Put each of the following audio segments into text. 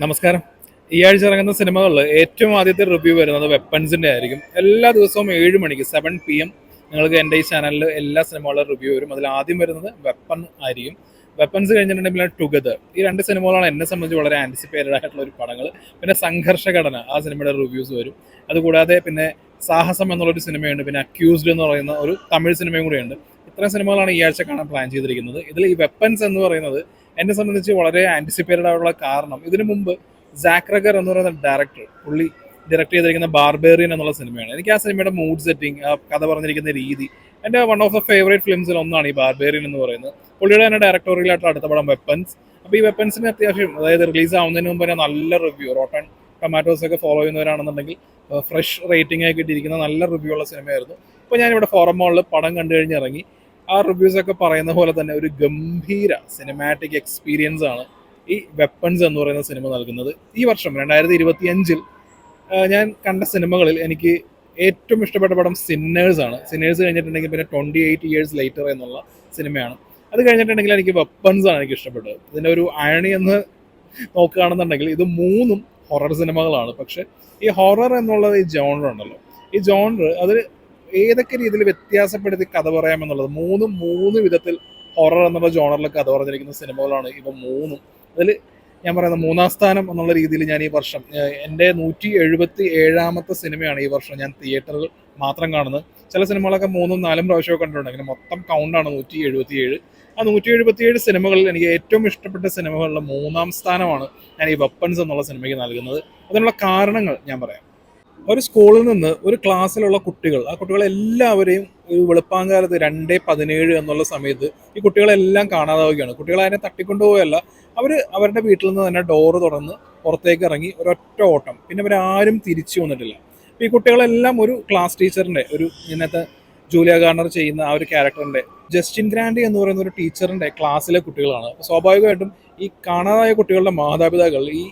നമസ്കാരം. ഈ ആഴ്ച ഇറങ്ങുന്ന സിനിമകളിൽ ഏറ്റവും ആദ്യത്തെ റിവ്യൂ വരുന്നത് വെപ്പൺസിന്റെ ആയിരിക്കും. എല്ലാ ദിവസവും 7 മണിക്ക് 7 PM നിങ്ങൾക്ക് എൻ്റെ ഈ ചാനലിൽ എല്ലാ സിനിമകളുടെ റിവ്യൂ വരും. അതിൽ ആദ്യം വരുന്നത് വെപ്പൺ ആയിരിക്കും. വെപ്പൺസ് കഴിഞ്ഞിട്ടുണ്ടെങ്കിൽ പിന്നെ ടുഗദർ. ഈ രണ്ട് സിനിമകളാണ് എന്നെ സംബന്ധിച്ച് വളരെ ആൻറ്റിസിപ്പേറ്റഡ് ആയിട്ടുള്ള ഒരു പടങ്ങൾ. പിന്നെ സംഘർഷഘടന, ആ സിനിമയുടെ റിവ്യൂസ് വരും. അതുകൂടാതെ പിന്നെ സാഹസം എന്നുള്ളൊരു സിനിമയുണ്ട്. പിന്നെ അക്യൂസ്ഡ് എന്ന് പറയുന്ന ഒരു തമിഴ് സിനിമയും കൂടിയുണ്ട്. ഇത്രയും സിനിമകളാണ് ഈ ആഴ്ച കാണാൻ പ്ലാൻ ചെയ്തിരിക്കുന്നത്. ഇതിൽ ഈ വെപ്പൺസ് എന്ന് പറയുന്നത് എന്നെ സംബന്ധിച്ച് വളരെ ആൻറ്റിസിപ്പേറ്റഡ് ആയിട്ടുള്ള കാരണം, ഇതിനു മുമ്പ് സാക്രഗർ എന്ന് പറയുന്ന ഡയറക്ടർ, പുള്ളി ഡയറക്ട് ചെയ്തിരിക്കുന്ന ബാർബേറിയൻ എന്നുള്ള സിനിമയാണ്. എനിക്ക് ആ സിനിമയുടെ മൂഡ് സെറ്റിംഗ്, ആ കഥ പറഞ്ഞിരിക്കുന്ന രീതി, എൻ്റെ വൺ ഓഫ് ദ ഫേവറേറ്റ് ഫിലിംസിൽ ഒന്നാണ് ഈ ബാർബേറിയൻ എന്ന് പറയുന്നത്. പുള്ളിയുടെ തന്നെ ഡയറക്ടോറിയലായിട്ടുള്ള അടുത്ത പടം വെപ്പൺസ്. അപ്പോൾ ഈ വെപ്പൺസിന് അത്യാവശ്യം, അതായത് റിലീസ് ആവുന്നതിന് മുമ്പ് തന്നെ നല്ല റിവ്യൂ, റോട്ടൺ ടൊമാറ്റോസ് ഒക്കെ ഫോളോ ചെയ്യുന്നവരാണെന്നുണ്ടെങ്കിൽ ഫ്രഷ് റേറ്റിംഗ് ആയി കിട്ടിയിരിക്കുന്ന നല്ല റിവ്യൂ ഉള്ള സിനിമയായിരുന്നു. ഇപ്പോൾ ഞാനിവിടെ ഫോറം മോളിൽ പടം കണ്ടു കഴിഞ്ഞ് ഇറങ്ങി. ആ റിവ്യൂസ് ഒക്കെ പറയുന്ന പോലെ തന്നെ ഒരു ഗംഭീര സിനിമാറ്റിക് എക്സ്പീരിയൻസ് ആണ് ഈ വെപ്പൺസ് എന്ന് പറയുന്ന സിനിമ നൽകുന്നത്. ഈ വർഷം 2025 ഞാൻ കണ്ട സിനിമകളിൽ എനിക്ക് ഏറ്റവും ഇഷ്ടപ്പെട്ട പടം സിന്നേഴ്സ് ആണ്. സിന്നേഴ്സ് കഴിഞ്ഞിട്ടുണ്ടെങ്കിൽ പിന്നെ 28 Years Later എന്നുള്ള സിനിമയാണ്. അത് കഴിഞ്ഞിട്ടുണ്ടെങ്കിൽ എനിക്ക് വെപ്പൺസ് ആണ് എനിക്ക് ഇഷ്ടപ്പെട്ടത്. ഇതിൻ്റെ ഒരു അയണി എന്ന് നോക്കുകയാണെന്നുണ്ടെങ്കിൽ ഇത് മൂന്നും ഹൊറർ സിനിമകളാണ്. പക്ഷെ ഈ ഹൊറർ എന്നുള്ളത് ഈ ജോണർ ഉണ്ടല്ലോ, ഈ ജോണർ അത് ഏതൊക്കെ രീതിയിൽ വ്യത്യാസപ്പെടുത്തി കഥ പറയാമെന്നുള്ളത്, മൂന്ന് വിധത്തിൽ ഹൊറർ എന്നുള്ള ജോണറിൽ കഥ പറഞ്ഞിരിക്കുന്ന സിനിമകളാണ് ഇവ മൂന്നും. അതിൽ ഞാൻ പറയുന്ന മൂന്നാം സ്ഥാനം എന്നുള്ള രീതിയിൽ ഞാൻ ഈ വർഷം എൻ്റെ 177ാമത്തെ സിനിമയാണ് ഈ വർഷം ഞാൻ തിയേറ്ററിൽ മാത്രം കാണുന്നത്. ചില സിനിമകളൊക്കെ 3ഉം 4ഉം പ്രാവശ്യമൊക്കെ കണ്ടിട്ടുണ്ട്. അങ്ങനെ മൊത്തം കൗണ്ടാണ് 177. ആ 177 സിനിമകളിൽ എനിക്ക് ഏറ്റവും ഇഷ്ടപ്പെട്ട സിനിമകളിലെ മൂന്നാം സ്ഥാനമാണ് ഞാൻ ഈ വെപ്പൺസ് എന്നുള്ള സിനിമയ്ക്ക് നൽകുന്നത്. അതിനുള്ള കാരണങ്ങൾ ഞാൻ പറയാം. ഒരു സ്കൂളിൽ നിന്ന് ഒരു ക്ലാസ്സിലുള്ള കുട്ടികൾ, ആ കുട്ടികളെല്ലാവരെയും ഒരു വെളുപ്പാങ്കാലത്ത് 2:17 എന്നുള്ള സമയത്ത് ഈ കുട്ടികളെല്ലാം കാണാതാവുകയാണ്. കുട്ടികൾ അതിനെ തട്ടിക്കൊണ്ടുപോയല്ല, അവരുടെ വീട്ടിൽ നിന്ന് തന്നെ ഡോറ് തുറന്ന് പുറത്തേക്ക് ഇറങ്ങി ഒരൊറ്റ ഓട്ടം. പിന്നെ അവരാരും തിരിച്ചു വന്നിട്ടില്ല. അപ്പോൾ ഈ കുട്ടികളെല്ലാം ഒരു ക്ലാസ് ടീച്ചറിൻ്റെ, ഒരു ഇന്നത്തെ ജൂലിയ ഗാർണർ ചെയ്യുന്ന ആ ഒരു ക്യാരക്ടറിൻ്റെ, ജസ്റ്റിൻ ഗ്രാൻഡി എന്ന് പറയുന്ന ഒരു ടീച്ചറിൻ്റെ ക്ലാസ്സിലെ കുട്ടികളാണ്. അപ്പോൾ സ്വാഭാവികമായിട്ടും ഈ കാണാതായ കുട്ടികളുടെ മാതാപിതാക്കൾ ഈ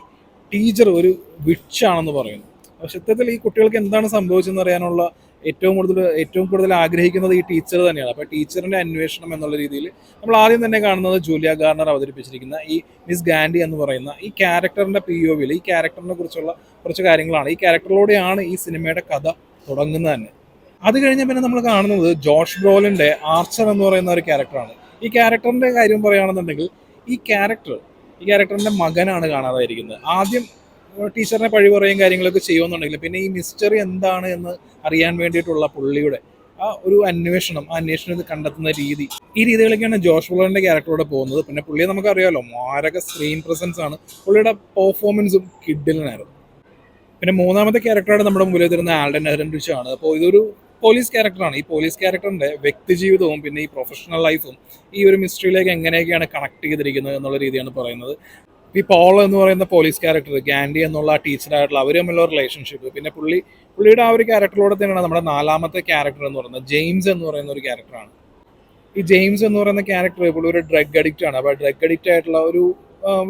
ടീച്ചർ ഒരു വിച്ചാണെന്ന് പറയുന്നു. സത്യത്തിൽ ഈ കുട്ടികൾക്ക് എന്താണ് സംഭവിച്ചതെന്ന് അറിയാനുള്ള ഏറ്റവും കൂടുതൽ ആഗ്രഹിക്കുന്നത് ഈ ടീച്ചർ തന്നെയാണ്. അപ്പോൾ ടീച്ചറിന്റെ അന്വേഷണം എന്നുള്ള രീതിയിൽ നമ്മൾ ആദ്യം തന്നെ കാണുന്നത് ജൂലിയ ഗാർണർ അവതരിപ്പിച്ചിരിക്കുന്ന ഈ മിസ് ഗാൻഡി എന്ന് പറയുന്ന ഈ ക്യാരക്ടറിന്റെ POVയിൽ ഈ ക്യാരക്ടറിനെ കുറിച്ചുള്ള കുറച്ച് കാര്യങ്ങളാണ്. ഈ ക്യാരക്ടറിലൂടെയാണ് ഈ സിനിമയുടെ കഥ തുടങ്ങുന്നത് തന്നെ. അത് കഴിഞ്ഞ പിന്നെ നമ്മൾ കാണുന്നത് ജോഷ് ബ്രോലിന്റെ ആർച്ചർ എന്ന് പറയുന്ന ഒരു ക്യാരക്ടറാണ്. ഈ ക്യാരക്ടറിന്റെ കാര്യം പറയുകയാണെന്നുണ്ടെങ്കിൽ ഈ ക്യാരക്ടറിന്റെ മകനാണ് കാണാതായിരിക്കുന്നത്. ആദ്യം ടീച്ചറിനെ പഴി പറയുകയും കാര്യങ്ങളൊക്കെ ചെയ്യുമെന്നുണ്ടെങ്കിൽ പിന്നെ ഈ മിസ്റ്ററി എന്താണ് എന്ന് അറിയാൻ വേണ്ടിയിട്ടുള്ള പുള്ളിയുടെ ആ ഒരു അന്വേഷണം കണ്ടെത്തുന്ന രീതി, ഈ രീതികളൊക്കെയാണ് ജോഷ് ബ്രോളിന്റെ ക്യാരക്ടറോടെ പോകുന്നത്. പിന്നെ പുള്ളിയെ നമുക്കറിയാമല്ലോ, മാരക സ്ക്രീൻ പ്രസൻസ് ആണ്. പുള്ളിയുടെ പെർഫോമൻസും കിഡിലനായിരുന്നു. പിന്നെ മൂന്നാമത്തെ ക്യാരക്ടറായിട്ട് നമ്മുടെ മുമ്പിൽ തരുന്ന ആൽഡൻ എഹ്റൻറിച്ച് ആണ്. അപ്പോൾ ഇതൊരു പോലീസ് ക്യാരക്ടറാണ്. ഈ പോലീസ് ക്യാരക്ടറിന്റെ വ്യക്തിജീവിതവും പിന്നെ ഈ പ്രൊഫഷണൽ ലൈഫും ഈ ഒരു മിസ്റ്ററിയിലേക്ക് എങ്ങനെയൊക്കെയാണ് കണക്ട് ചെയ്തിരിക്കുന്നത് എന്നുള്ള രീതിയാണ് പറയുന്നത്. ഈ പോൾ എന്ന് പറയുന്ന പോലീസ് ക്യാരക്ടർ, ഗാൻഡി എന്നുള്ള ടീച്ചറായിട്ടുള്ള അവർ തമ്മിലുള്ള റിലേഷൻഷിപ്പ്, പിന്നെ പുള്ളിയുടെ ആ ഒരു ക്യാരക്ടറിലൂടെ തന്നെയാണ് നമ്മുടെ നാലാമത്തെ ക്യാരക്ടർ എന്ന് പറയുന്നത് ജെയിംസ് എന്ന് പറയുന്ന ഒരു ക്യാരക്ടറാണ്. ഈ ജെയിംസ് എന്ന് പറയുന്ന ക്യാരക്ടർ പുള്ളി ഒരു ഡ്രഗ് അഡിക്റ്റ് ആണ്. അപ്പോൾ ഡ്രഗ് അഡിക്റ്റ് ആയിട്ടുള്ള ഒരു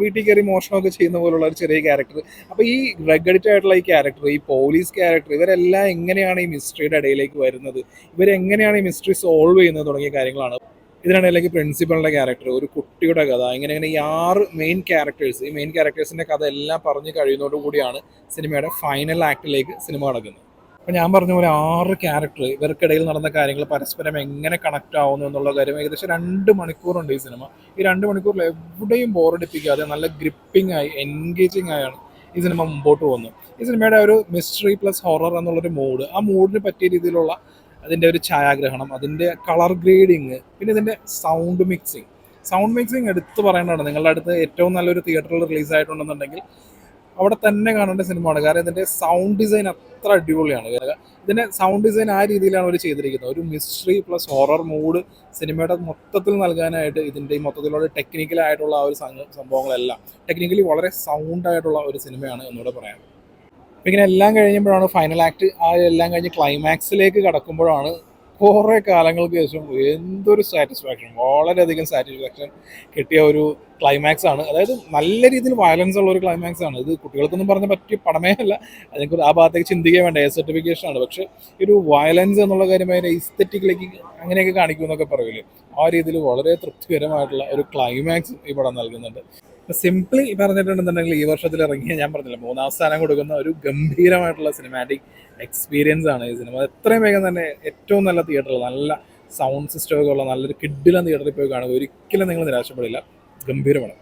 വീട്ടിൽ കയറി മോഷണമൊക്കെ ചെയ്യുന്ന പോലുള്ള ഒരു ചെറിയ ക്യാരക്ടർ. അപ്പോൾ ഈ ഡ്രഗ് അഡിക്റ്റ് ആയിട്ടുള്ള ഈ ക്യാരക്ടർ, ഈ പോലീസ് ക്യാരക്ടർ, ഇവരെല്ലാം എങ്ങനെയാണ് ഈ മിസ്റ്ററിയുടെ ഇടയിലേക്ക് വരുന്നത്, ഇവരെങ്ങനെയാണ് ഈ മിസ്റ്ററി സോൾവ് ചെയ്യുന്നത് തുടങ്ങിയ കാര്യങ്ങളാണ്. ഇതിനിടയിലേക്ക് പ്രിൻസിപ്പളിന്റെ ക്യാരക്ടർ, ഒരു കുട്ടിയുടെ കഥ, ഇങ്ങനെ ഈ 6 മെയിൻ ക്യാരക്ടേഴ്സിന്റെ കഥ എല്ലാം പറഞ്ഞു കഴിയുന്നതോടുകൂടിയാണ് സിനിമയുടെ ഫൈനൽ ആക്ടിലേക്ക് സിനിമ നടക്കുന്നത്. അപ്പോൾ ഞാൻ പറഞ്ഞ പോലെ 6 ക്യാരക്ടർ, ഇവർക്കിടയിൽ നടന്ന കാര്യങ്ങൾ പരസ്പരം എങ്ങനെ കണക്ട് ആവുന്നു എന്നുള്ള കാര്യം. ഏകദേശം 2 മണിക്കൂറുണ്ട് ഈ സിനിമ. ഈ 2 മണിക്കൂറിൽ എവിടെയും ബോറടിപ്പിക്കാതെ നല്ല ഗ്രിപ്പിംഗ് ആയി, എൻഗേജിങ് ആയാണ് ഈ സിനിമ മുമ്പോട്ട് പോകുന്നത്. ഈ സിനിമയുടെ ഒരു മിസ്റ്ററി പ്ലസ് ഹൊറർ എന്നുള്ളൊരു മൂഡ്, ആ മൂഡിന് പറ്റിയ രീതിയിലുള്ള അതിൻ്റെ ഒരു ഛായാഗ്രഹണം, അതിൻ്റെ കളർ ഗ്രേഡിങ്, പിന്നെ ഇതിൻ്റെ സൗണ്ട് മിക്സിങ് എടുത്ത് പറയേണ്ടതാണ്. നിങ്ങളുടെ അടുത്ത് ഏറ്റവും നല്ലൊരു തിയേറ്ററിൽ റിലീസ് ആയിട്ടുണ്ടെന്നുണ്ടെങ്കിൽ അവിടെ തന്നെ കാണേണ്ട സിനിമയാണ്. കാരണം ഇതിൻ്റെ സൗണ്ട് ഡിസൈൻ അത്ര അടിപൊളിയാണ്. ഇതിൻ്റെ സൗണ്ട് ഡിസൈൻ ആ രീതിയിലാണ് അവർ ചെയ്തിരിക്കുന്നത്. ഒരു മിസ്റ്ററി പ്ലസ് ഹൊറർ മൂഡ് സിനിമയുടെ മൊത്തത്തിൽ നൽകാനായിട്ട് ഇതിൻ്റെ ഈ മൊത്തത്തിലുള്ള ടെക്നിക്കലായിട്ടുള്ള ആ ഒരു സംഭവങ്ങളെല്ലാം ടെക്നിക്കലി വളരെ സൗണ്ടായിട്ടുള്ള ഒരു സിനിമയാണ് എന്നൂടെ പറയാം. അപ്പം ഇങ്ങനെ എല്ലാം കഴിയുമ്പോഴാണ് ഫൈനൽ ആക്ട്, ആ എല്ലാം കഴിഞ്ഞ് ക്ലൈമാക്സിലേക്ക് കടക്കുമ്പോഴാണ് കുറേ കാലങ്ങൾക്ക് ശേഷം എന്തൊരു സാറ്റിസ്ഫാക്ഷൻ, വളരെയധികം സാറ്റിസ്ഫാക്ഷൻ കിട്ടിയ ഒരു ക്ലൈമാക്സ് ആണ്. അതായത് നല്ല രീതിയിൽ വയലൻസ് ഉള്ള ഒരു ക്ലൈമാക്സ് ആണ്. ഇത് കുട്ടികൾക്കൊന്നും പറഞ്ഞ പറ്റിയ പടമേ അല്ല. അതിനെക്കുറിച്ച് ആ ഭാഗത്തേക്ക് ചിന്തിക്കാൻ വേണ്ട, എ സർട്ടിഫിക്കേഷൻ ആണ്. പക്ഷെ ഒരു വയലൻസ് എന്നുള്ള കാര്യം അതിൻ്റെ ഇസ്തറ്റിക്കിലേക്ക് അങ്ങനെയൊക്കെ കാണിക്കുമെന്നൊക്കെ പറയില്ലേ, ആ രീതിയിൽ വളരെ തൃപ്തികരമായിട്ടുള്ള ഒരു ക്ലൈമാക്സ് ഈ പടം നൽകുന്നുണ്ട്. സിംപ്ലി പറഞ്ഞിട്ടുണ്ടെന്നുണ്ടെങ്കിൽ ഈ വർഷത്തിൽ ഇറങ്ങിയ, ഞാൻ പറഞ്ഞില്ല, 3ാം സ്ഥാനം കൊടുക്കുന്ന ഒരു ഗംഭീരമായിട്ടുള്ള സിനിമാറ്റിക് എക്സ്പീരിയൻസ് ആണ് ഈ സിനിമ. എത്രയും വേഗം തന്നെ ഏറ്റവും നല്ല തിയേറ്ററിൽ, നല്ല സൗണ്ട് സിസ്റ്റം ഒക്കെ ഉള്ള നല്ലൊരു കിഡിലും തിയേറ്ററിൽ പോയി കാണുക. ഒരിക്കലും നിങ്ങൾ നിരാശപ്പെടില്ല. ഗംഭീരമാണ്.